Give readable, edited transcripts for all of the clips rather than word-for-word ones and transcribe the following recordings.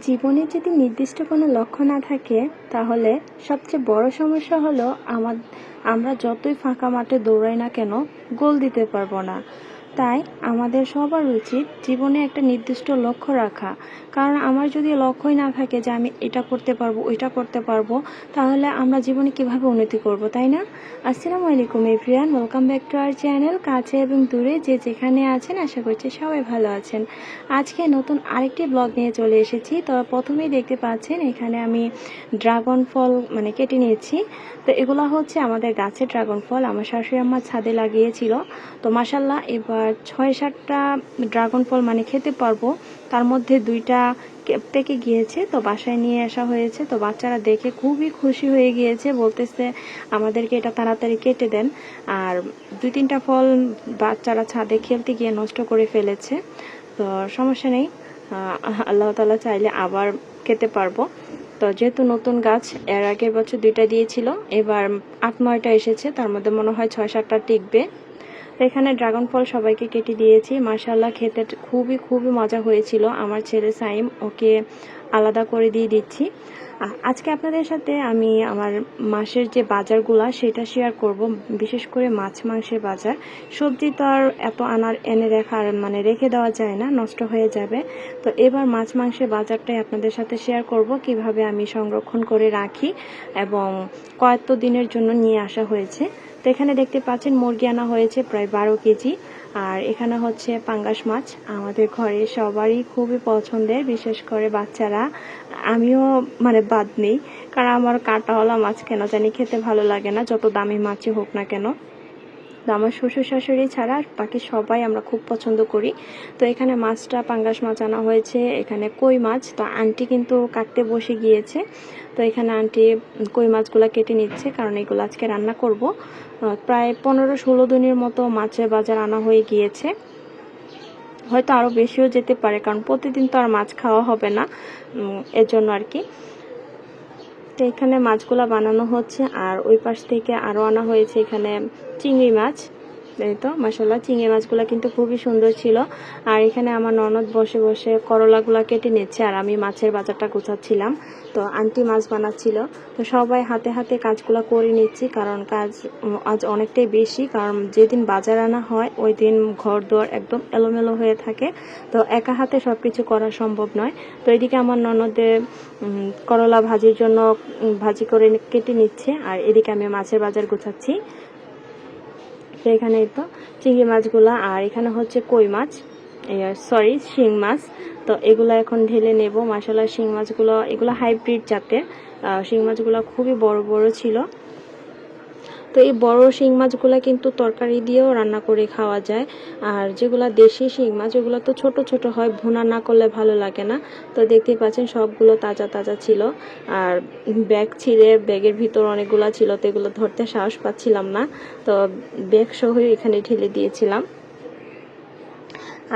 জীবনে যদি নির্দিষ্ট কোনো লক্ষ্য না থাকে তাহলে সবচেয়ে বড় সমস্যা হলো আমরা যতই ফাঁকা মাঠে দৌড়াই না কেন গোল দিতে পারবো না। তাই আমাদের সবার উচিত জীবনে একটা নির্দিষ্ট লক্ষ্য রাখা। কারণ আমার যদি লক্ষ্যই না থাকে যে আমি এটা করতে পারবো ওইটা করতে পারবো, তাহলে আমরা জীবনে কিভাবে উন্নতি করব, তাই না? আসসালামু আলাইকুম everyone, welcome back to our channel. কাছে এবং দূরে যে যেখানে আছেন আশা করছি সবাই ভালো আছেন। আজকে নতুন আরেকটি ব্লগ নিয়ে চলে এসেছি। তো প্রথমেই দেখতে পাচ্ছেন এখানে আমি ড্রাগন ফল কেটে নিয়েছি। তো এগুলো হচ্ছে আমাদের গাছের ড্রাগন ফল, আমার শাশুড়ি আম্মা ছাদে লাগিয়েছিল। তো মাশাল্লাহ এবার 6-7টা ড্রাগন ফল খেতে পারবো। তার মধ্যে 2টা পেকে গিয়েছে, তো বাসায় নিয়ে আসা হয়েছে। তো বাচ্চারা দেখে খুবই খুশি হয়ে গিয়েছে, বলতেছে আমাদেরকে এটা তাড়াতাড়ি কেটে দেন। আর 2-3টা ফল বাচ্চারা ছাদে খেলতে গিয়ে নষ্ট করে ফেলেছে। তো সমস্যা নেই, আল্লাহ তাআলা চাইলে আবার খেতে পারবো। তো যেহেতু নতুন গাছ, এর আগের বছর 2টা দিয়েছিল, এবার 8-9টা এসেছে, তার মধ্যে মনে হয় 6-7টা টিকবে। তো এখানে ড্রাগন ফল সবাইকে কেটে দিয়েছি। মাশাআল্লাহ খেতে খুবই খুবই মজা হয়েছিল। আমার ছেলে সাইম, ওকে আলাদা করে দিয়ে দিচ্ছি। আজকে আপনাদের সাথে আমি আমার মাসের যে বাজারগুলা সেটা শেয়ার করব, বিশেষ করে মাছ মাংসের বাজার। সবজি তো আর এত এনে রেখে দেওয়া যায় না, নষ্ট হয়ে যাবে। তো এবার মাছ মাংসের বাজারটাই আপনাদের সাথে শেয়ার করব, কিভাবে আমি সংরক্ষণ করে রাখি এবং কয়েক দিনের জন্য নিয়ে আসা হয়েছে। তো এখানে দেখতে পাচ্ছেন মুরগি আনা হয়েছে প্রায় 12 কেজি। আর এখানে হচ্ছে পাঙ্গাস মাছ, আমাদের ঘরে সবারই খুবই পছন্দের, বিশেষ করে বাচ্চারা। আমিও বাদ নেই, কারণ আমার কাঁটাওয়ালা মাছ কেন জানি খেতে ভালো লাগে না, যত দামি মাছই হোক না কেন। তো আমার শ্বশুর শাশুড়ি ছাড়া বাকি সবাই আমরা খুব পছন্দ করি। তো এখানে মাছটা পাঙ্গাস মাছ আনা হয়েছে, এখানে কই মাছ। তো আন্টি কিন্তু কাটতে বসে গিয়েছে। তো এখানে আন্টি কই মাছগুলো কেটে নিচ্ছে, কারণ এগুলো আজকে রান্না করব। প্রায় 15-16 দিনের মতো মাছের বাজার আনা হয়ে গিয়েছে, হয়তো আরও বেশিও যেতে পারে, কারণ প্রতিদিন তো আর মাছ খাওয়া হবে না, এর জন্য আর কি। তো এখানে মাছগুলা বানানো হচ্ছে, আর ওই পাশ থেকে আরও আনা হয়েছে এখানে চিংড়ি মাছ। এই তো মাশাআল্লাহ চিংড়ি মাছগুলো কিন্তু খুবই সুন্দর ছিল। আর এখানে আমার ননদ বসে বসে করলাগুলা কেটে নিচ্ছে, আর আমি মাছের বাজারটা গোছাচ্ছিলাম। তো আন্টি মাছ বানাচ্ছিল। তো সবাই হাতে হাতে কাজগুলো করে নিচ্ছি, কারণ কাজ আজ অনেকটাই বেশি, কারণ যেদিন বাজার আনা হয় ওই দিন ঘর দোর একদম এলোমেলো হয়ে থাকে। তো একা হাতে সব কিছু করা সম্ভব নয়। তো এদিকে আমার ননদের করলা ভাজির জন্য ভাজি করে কেটে নিচ্ছে, আর এদিকে আমি মাছের বাজার গোছাচ্ছি। তো এখানে তো চিংড়ি মাছগুলা, আর এখানে হচ্ছে কই মাছ, সরি শিং মাছ। তো এগুলো এখন ঢেলে নেব। মাশাআল্লাহ শিং মাছগুলো এগুলো হাইব্রিড জাতের। শিং মাছগুলো খুবই বড় বড় ছিল। তো এই বড় শিং মাছগুলো কিন্তু তরকারি দিয়েও রান্না করে খাওয়া যায়। আর যেগুলো দেশি শিং মাছ ওগুলো তো ছোট ছোট হয়, ভুনা না করলে ভালো লাগে না। তো দেখতেই পাচ্ছেন সবগুলো তাজা তাজা ছিল। আর ব্যাগ ছিঁড়ে ব্যাগের ভিতর অনেকগুলো ছিল, তো এগুলো ধরতে সাহস পাচ্ছিলাম না, তো ব্যাগ সহ এখানে ঢেলে দিয়েছিলাম।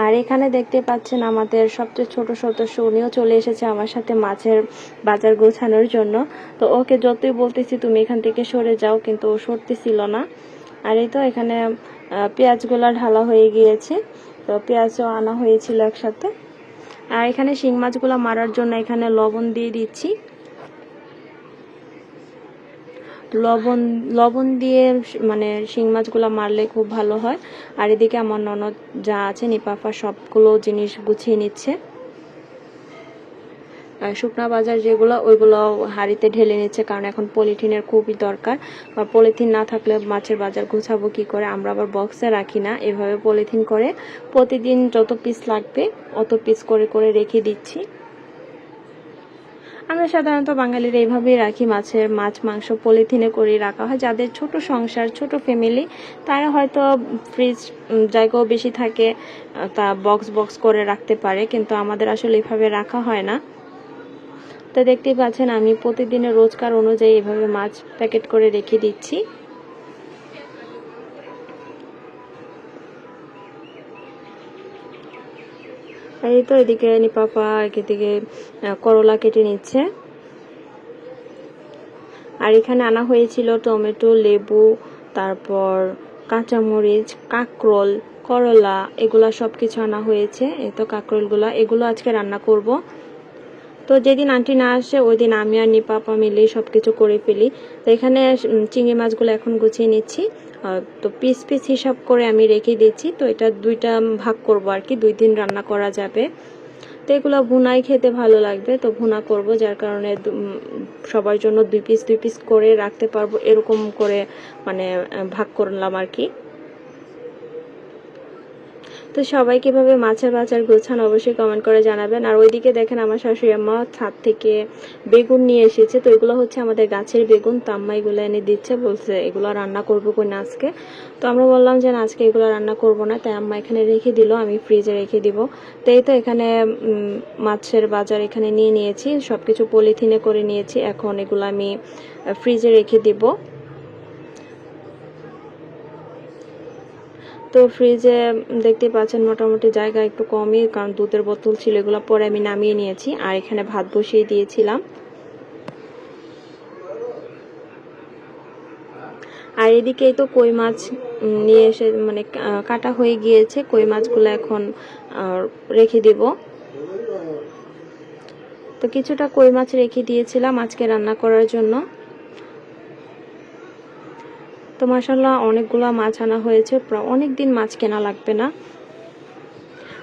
আর এখানে দেখতে পাচ্ছেন আমাদের সবচেয়ে ছোট সদস্য, উনিও চলে এসেছে আমার সাথে মাছের বাজার গোছানোর জন্য। তো ওকে যতই বলতেছি তুমি এখান থেকে সরে যাও, কিন্তু ও সরতেছিল না। আর এই তো এখানে পেঁয়াজগুলো ঢালা হয়ে গিয়েছে, তো পেঁয়াজও আনা হয়েছিল একসাথে। আর এখানে শিং মাছগুলো মারার জন্য এখানে লবণ দিয়ে দিচ্ছি। লবণ দিয়ে শিং মাছগুলো মারলে খুব ভালো হয়। আর এদিকে আমার ননদ যা আছে নিপাফা সবগুলো জিনিস গুছিয়ে নিচ্ছে। শুকনা বাজার যেগুলো ওইগুলো হাঁড়িতে ঢেলে নিচ্ছে, কারণ এখন পলিথিনের খুবই দরকার। বা পলিথিন না থাকলে মাছের বাজার গুছাবো কি করে, আমরা আবার বক্সে রাখি না, এভাবে পলিথিন করে প্রতিদিন যত পিস লাগবে অত পিস করে করে রেখে দিচ্ছি। আমরা সাধারণত বাঙালিরা এইভাবেই রাখি, মাছ মাংস পলিথিনে করে রাখা হয়। যাদের ছোট সংসার, ছোট ফ্যামিলি, তারা হয়তো ফ্রিজ জায়গাও বেশি থাকে, তা বক্স বক্স করে রাখতে পারে, কিন্তু আমাদের আসলে এভাবে রাখা হয় না। তো দেখতেই পাচ্ছেন আমি প্রতিদিনের রোজকার অনুযায়ী এভাবে মাছ প্যাকেট করে রেখে দিচ্ছি। আর এই তো এদিকে নিপাপা এদিকে করলা কেটে নিচ্ছে। আর এখানে আনা হয়েছিল টমেটো, লেবু, তারপর কাঁচামরিচ, কাঁকরোল, করলা, এগুলা সব কিছু আনা হয়েছে। এই তো কাঁকরোলগুলা, এগুলো আজকে রান্না করব। তো যেদিন আন্টি না আসে ওই দিন আমি আর নিপাপা মিলে সব কিছু করে ফেলি। তো এখানে চিংড়ি মাছগুলো এখন গুছিয়ে নিচ্ছি। তো পিস পিস হিসাব করে আমি রেখে দিচ্ছি। তো এটা 2টা ভাগ করব আর কি, 2 দিন রান্না করা যাবে। তো এগুলো ভুনাই খেতে ভালো লাগবে, তো ভুনা করব, যার কারণে সবার জন্য 2 পিস করে রাখতে পারবো, এরকম করে মানে ভাগ করলাম আর কি। তো সবাই কিভাবে মাছের বাজার গোছান অবশ্যই কমেন্ট করে জানাবেন। আর ওইদিকে দেখেন আমার শাশুড়ি আম্মা ছাদ থেকে বেগুন নিয়ে এসেছে। তো এগুলো হচ্ছে আমাদের গাছের বেগুন। তো আম্মা এগুলো এনে দিচ্ছে, বলছে এগুলো রান্না করবো কিনা আজকে। তো আমরা বললাম যে না, আজকে এগুলো রান্না করব না। তাই আম্মা এখানে রেখে দিল, আমি ফ্রিজে রেখে দিব। তো এই তো এখানে মাছের বাজার এখানে নিয়ে নিয়েছি, সবকিছু পলিথিনে করে নিয়েছি। এখন এগুলো আমি ফ্রিজে রেখে দিব। তো ফ্রিজে দেখতে পাচ্ছেন মোটামুটি জায়গা একটু কমই, কারণ দুধের বোতল ছিল, এগুলো পরে আমি নামিয়ে নিয়েছি। আর এখানে ভাত বসিয়ে দিয়েছিলাম। আর এদিকেই তো কই মাছ নিয়ে এসে মানে কাটা হয়ে গিয়েছে, কই মাছগুলো এখন রেখে দেব। তো কিছুটা কই মাছ রেখে দিয়েছিলাম আজকে রান্না করার জন্য। তো মাশাআল্লাহ অনেকগুলো মাছ আনা হয়েছে, প্রায় অনেক দিন মাছ কেনা লাগবে না।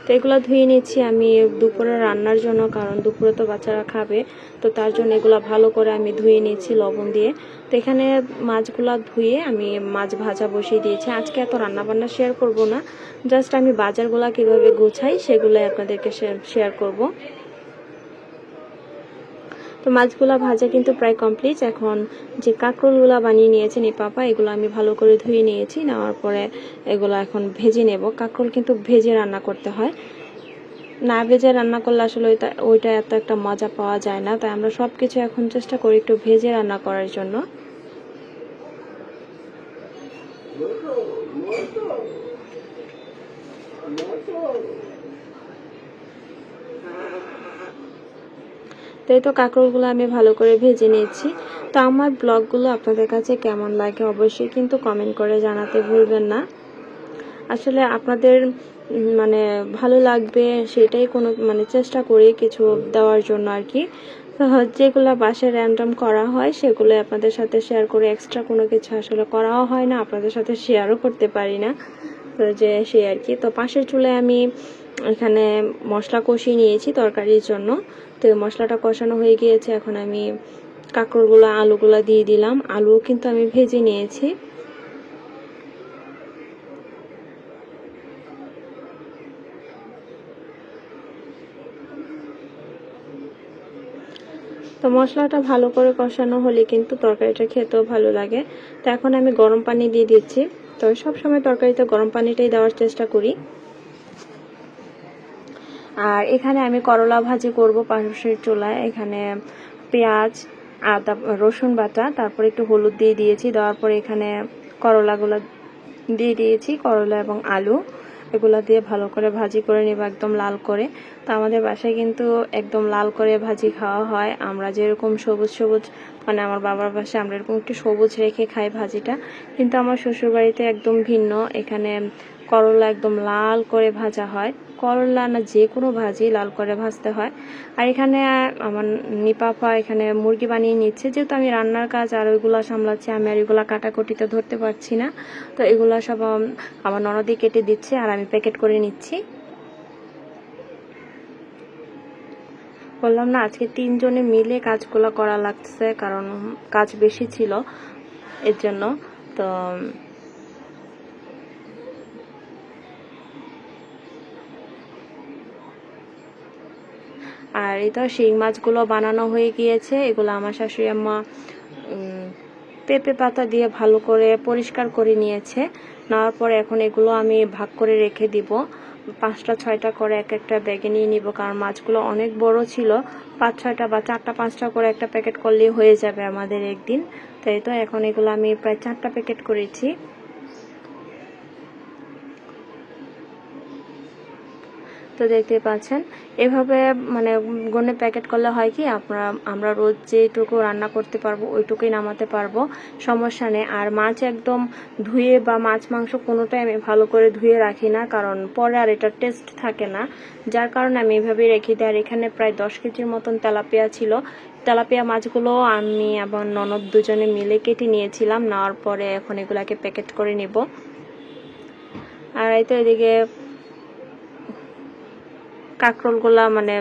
তো এগুলো ধুয়ে নিচ্ছি আমি দুপুরে রান্নার জন্য, কারণ দুপুরে তো বাচ্চারা খাবে। তো তার জন্য এগুলো ভালো করে আমি ধুয়ে নিচ্ছি লবণ দিয়ে। তো এখানে মাছগুলো ধুয়ে আমি মাছ ভাজা বসিয়ে দিয়েছি। আজকে এত রান্নাবান্না শেয়ার করব না, জাস্ট আমি বাজারগুলো কীভাবে গোছাই সেগুলোই আপনাদেরকে শেয়ার করব। তো মাছগুলা ভাজা কিন্তু প্রায় কমপ্লিট। এখন যে কাঁকরোলগুলো বানিয়ে নিয়েছেন এই পাপা, এগুলো আমি ভালো করে ধুয়ে নিয়েছি। নেওয়ার পরে এগুলো এখন ভেজে নেব। কাঁকরোল কিন্তু ভেজে রান্না করতে হয়, না ভেজে রান্না করলে আসলে ওইটা এত একটা মজা পাওয়া যায় না। তাই আমরা সব কিছু এখন চেষ্টা করি একটু ভেজে রান্না করার জন্য। তো এই তো কাঁকরোলগুলো আমি ভালো করে ভেজে নিয়েছি। তো আমার ব্লগগুলো আপনাদের কাছে কেমন লাগে অবশ্যই কিন্তু কমেন্ট করে জানাতে ভুলবেন না। আসলে আপনাদের মানে ভালো লাগবে সেটাই কোনো মানে চেষ্টা করি কিছু দেওয়ার জন্য আর কি। যেগুলো বাসায় র্যান্ডম করা হয় সেগুলো আপনাদের সাথে শেয়ার করে, এক্সট্রা কোনো কিছু আসলে করাও হয় না, আপনাদের সাথে শেয়ারও করতে পারি না। তো যে সেই আর কি। তো পাশের চুলায় আমি এখানে মশলা কষিয়ে নিয়েছি তরকারির জন্য। তো মশলাটা কষানো হয়ে গিয়েছে, এখন আমি কাঁকরোলগুলো আলুগুলো দিয়ে দিলাম। আলুও কিন্তু আমি ভেজে নিয়েছি। তো মশলাটা ভালো করে কষানো হলে কিন্তু তরকারিটা খেতেও ভালো লাগে। তো এখন আমি গরম পানি দিয়ে দিচ্ছি। তো সবসময় তরকারিতে গরম পানিটাই দেওয়ার চেষ্টা করি। আর এখানে আমি করলা ভাজি করব পাশের চুলায়। এখানে পেঁয়াজ, আদা, রসুন বাটা, তারপর একটু হলুদ দিয়ে দিয়েছি। দেওয়ার পরে এখানে করলাগুলো দিয়ে দিয়েছি, করলা এবং আলু এগুলো দিয়ে ভালো করে ভাজি করে নেব একদম লাল করে। তো আমাদের বাসায় কিন্তু একদম লাল করে ভাজি খাওয়া হয়। আমরা যেরকম সবুজ সবুজ মানে আমার বাবার বাসায় আমরা এরকম একটু সবুজ রেখে খাই ভাজিটা, কিন্তু আমার শ্বশুরবাড়িতে একদম ভিন্ন। এখানে করলা একদম লাল করে ভাজা হয়। করলা না যে কোনো ভাজি লাল করে ভাজতে হয়। আর এখানে আমার নিপাপা এখানে মুরগি বানিয়ে নিচ্ছে, যেহেতু আমি রান্নার কাজ আর ওইগুলো সামলাচ্ছি, আমি আর এগুলো কাটাকুটিতে ধরতে পারছি না। তো এগুলো সব আমার ননদি কেটে দিচ্ছে আর আমি প্যাকেট করে নিচ্ছি। বললাম না আজকে 3 জনে মিলে কাজগুলো করা লাগছে, কারণ কাজ বেশি ছিল এর জন্য। তো আর এই তো শিং মাছগুলো বানানো হয়ে গিয়েছে। এগুলো আমার শাশুড়ি আম্মা পেঁপে পাতা দিয়ে ভালো করে পরিষ্কার করে নিয়েছে। নেওয়ার পরে এখন এগুলো আমি ভাগ করে রেখে দিব, 5টা 6টা করে এক একটা ব্যাগে নিয়ে নিব, কারণ মাছগুলো অনেক বড় ছিল। 5-6টা বা 4টা 5টা করে একটা প্যাকেট করলেই হয়ে যাবে আমাদের একদিন। তাই তো এখন এগুলো আমি প্রায় 4টা প্যাকেট করেছি। তো তো দেখতে পাচ্ছেন এভাবে মানে গনে প্যাকেট করলে হয় কি আমরা রোজ যেটুকু রান্না করতে পারবো ওইটুকুই নামাতে পারবো, সমস্যা নেই। আর মাছ একদম ধুয়ে বা মাছ মাংস কোনোটাই আমি ভালো করে ধুয়ে রাখি না, কারণ পরে আর এটা টেস্ট থাকে না, যার কারণে আমি এভাবেই রেখে দিই। আর এখানে প্রায় 10 কেজির মতন তেলাপিয়া ছিল। তেলাপিয়া মাছগুলো আমি আবার ননদ দুজনে মিলে কেটে নিয়েছিলাম, নেওয়ার পরে এখন এগুলাকে প্যাকেট করে নিব। আর এই তো এদিকে কাঁকরোলগুলা মানে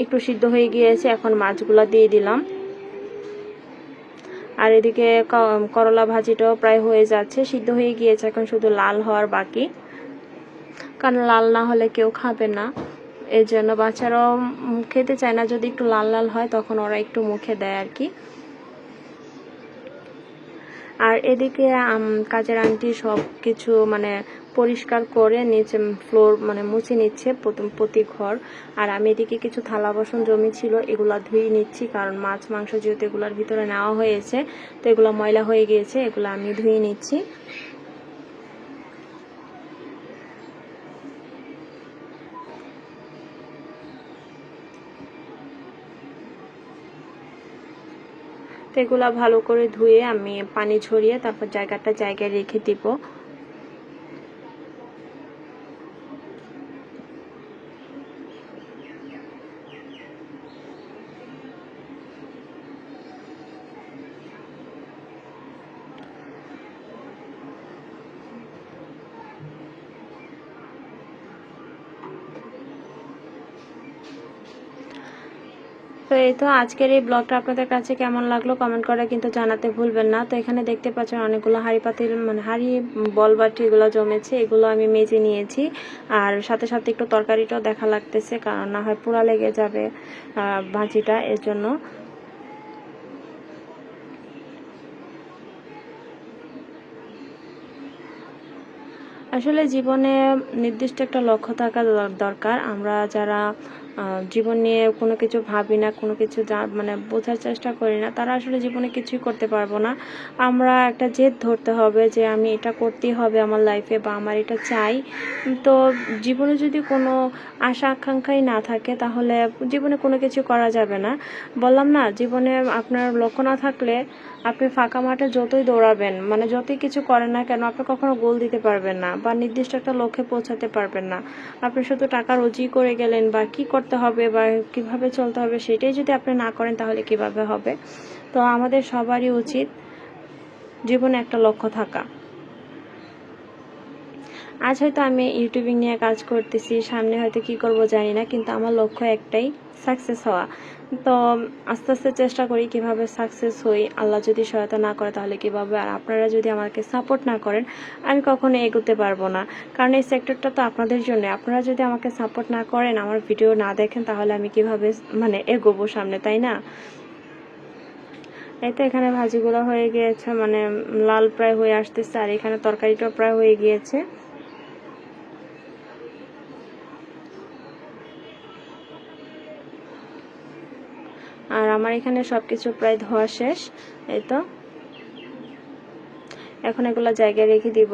একটু সিদ্ধ হয়ে গিয়েছে, এখন মাছগুলা দিয়ে দিলাম। আর এদিকে করলা ভাজিটাও প্রায় হয়ে যাচ্ছে, সিদ্ধ হয়ে গিয়েছে, এখন শুধু লাল হওয়ার বাকি, কারণ লাল না হলে কেউ খাবে না, এর জন্য বাচ্চারাও খেতে চায় না। যদি একটু লাল লাল হয় তখন ওরা একটু মুখে দেয় আর কি। আর এদিকে কাজের আন্টি সব কিছু মানে পরিষ্কার করে নিচে ফ্লোর মানে মুছে নিচ্ছে প্রতি ঘর। আর আমি এদিকে কিছু থালা বাসন জমি ছিল, এগুলা ধুয়ে নিচ্ছি, কারণ মাছ মাংস যেহেতু এগুলার ভিতরে নেওয়া হয়েছে তো এগুলো ময়লা হয়ে গিয়েছে, এগুলো আমি ধুয়ে নিচ্ছি। তো এগুলা ভালো করে ধুয়ে আমি পানি ঝরিয়ে তারপর জায়গায় রেখে দিব। তো এই তো আজকের এই ব্লগটা আপনাদের কাছে কেমন লাগলো কমেন্ট করে কিন্তু জানাতে ভুলবেন না। তো এখানে দেখতে পাচ্ছেন অনেকগুলো হাঁড়ি পাতিল মানে হাঁড়ি বল বাটি এগুলো জমেছে, এগুলো আমি মেজে নিয়েছি। আর সাথে সাথে একটু তরকারিটাও দেখা লাগতেছে, কারণ না হয় পোড়া লেগে যাবে ভাজিটা, এর জন্য। আসলে জীবনে নির্দিষ্ট একটা লক্ষ্য থাকা দরকার। আমরা যারা জীবন নিয়ে কোনো কিছু ভাবি না, কোনো কিছু মানে বোঝার চেষ্টা করি না, তারা আসলে জীবনে কিছুই করতে পারবো না। আমরা একটা জেদ ধরতে হবে যে আমি এটা করতেই হবে আমার লাইফে, বা আমার এটা চাই। তো জীবনে যদি কোনো আশা আকাঙ্ক্ষাই না থাকে তাহলে জীবনে কোনো কিছু করা যাবে না। বললাম না, জীবনে আপনার লক্ষ্য না থাকলে আপনি ফাঁকা মাঠে যতই দৌড়াবেন মানে যতই কিছু করেন না কেন আপনি কখনো গোল দিতে পারবেন না, বা নির্দিষ্ট একটা লক্ষ্যে পৌঁছাতে পারবেন না। আপনি শুধু টাকা রোজি করে গেলেন, বা কি করতে হবে বা কিভাবে চলতে হবে সেটাই যদি আপনি না করেন তাহলে কিভাবে হবে। তো আমাদের সবারই উচিত জীবনে একটা লক্ষ্য থাকা। আজ হয়তো আমি ইউটিউবিং নিয়ে কাজ করতেছি, সামনে হয়তো কি করব জানি না, কিন্তু আমার লক্ষ্য একটাই, সাকসেস হওয়া। তো আস্তে আস্তে চেষ্টা করি কিভাবে সাকসেস হই, আল্লাহ যদি সহায়তা না করে তাহলে কিভাবে। আর আপনারা যদি আমাকে সাপোর্ট না করেন আমি কখনো এগোতে পারবো না, কারণ এই সেক্টরটা তো আপনাদের জন্য। আপনারা যদি আমাকে সাপোর্ট না করেন, আমার ভিডিও না দেখেন, তাহলে আমি কিভাবে মানে এগোবো সামনে, তাই না? এই তো এখানে ভাজিগুলো হয়ে গিয়েছে, মানে লাল প্রায় হয়ে আসতেছে, আর এখানে তরকারিটাও প্রায় হয়ে গিয়েছে। আর আমার এখানে সবকিছু প্রায় ধোয়া শেষ। এই তো এখন এগুলো জায়গায় রেখে দিব।